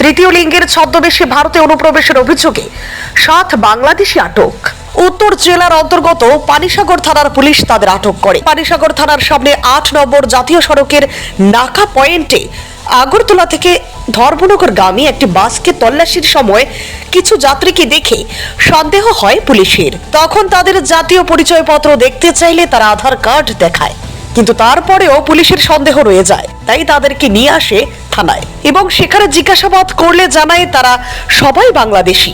তৃতীয় লিঙ্গের ছদ্মবেশে ভারতে অনুপ্রবেশের অভিযোগে 7 বাংলাদেশি আটক। উত্তর জেলার অন্তর্গত পানিসাগর থানার পুলিশ তাদের আটক করে। পানিসাগর থানার সামনে 8 নম্বর জাতীয় সড়কের নাকা পয়েন্টে আগরতলা থেকে ধর্মনগরগামী একটি বাসকে তল্লাশির সময় কিছু যাত্রীকে দেখে সন্দেহ হয় পুলিশের। তখন তাদের জাতীয় পরিচয়পত্র দেখতে চাইলে তারা আধার কার্ড দেখায়, কিন্তু তারপরেও পুলিশের সন্দেহ রয়ে যায়। তাই তাদেরকে নিয়ে আসে থানায় এবং সেখানে জিজ্ঞাসাবাদ করলে জানায় তারা সবাই বাংলাদেশি।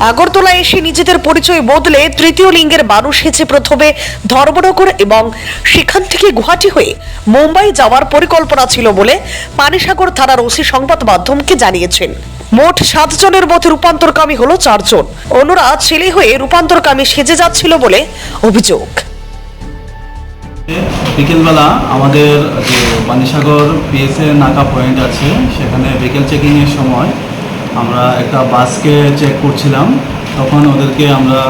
আগরতলা এসে নিজেদের পরিচয় বদলে তৃতীয় লিঙ্গের মানুষ এসে প্রথমে ধর্মনগর এবং সেখান থেকে গুয়াহাটি হয়ে মুম্বাই যাওয়ার পরিকল্পনা ছিল বলে পানিসাগর থানার ওসি সংবাদ মাধ্যমকে জানিয়েছেন। মোট 7 জনের মধ্যে রূপান্তরকামী হলো 4 জন। অন্যরা ছেলে হয়ে রূপান্তরকামী সেজে যাচ্ছিল বলে অভিযোগ। বিকেলবেলা আমাদের যে পানিসাগর পিএসএ নাকা পয়েন্ট আছে সেখানে বিকেল চেকিংয়ের সময় আমরা একটা বাসকে চেক করছিলাম। তখন ওদেরকে আমরা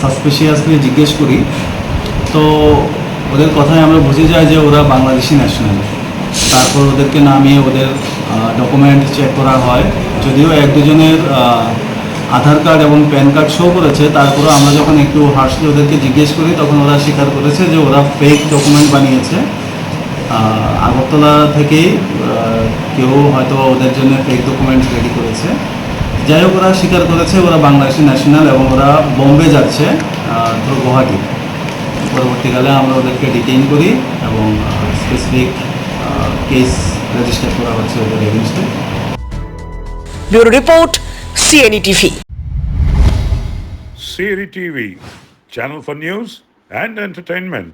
সাসপিশিয়াসলি জিজ্ঞেস করি, তো ওদের কথায় আমরা বুঝে যাই যে ওরা বাংলাদেশি ন্যাশনাল। তারপর ওদেরকে নামিয়ে ওদের ডকুমেন্ট চেক করা হয়। যদিও 1-2 জনের আধার কার্ড এবং প্যান কার্ড শো করেছে, তারপরে আমরা যখন একটু হার্শলি ওদেরকে জিজ্ঞেস করি তখন ওরা স্বীকার করেছে যে ওরা ফেক ডকুমেন্ট বানিয়েছে। আগরতলা থেকেই কেউ হয়তো ওদের জন্য ফেক ডকুমেন্ট রেডি করেছে। যাই হোক, ওরা স্বীকার করেছে ওরা বাংলাদেশি ন্যাশনাল এবং ওরা বোম্বে যাচ্ছে থ্রু গুয়াহাটি। পরবর্তীকালে আমরা ওদেরকে ডিটেইন করি এবং স্পেসিফিক কেস রেজিস্টার করা হচ্ছে ওদের এগেইনস্টে। Bureau report, CNE TV. CNE TV, channel for news and entertainment.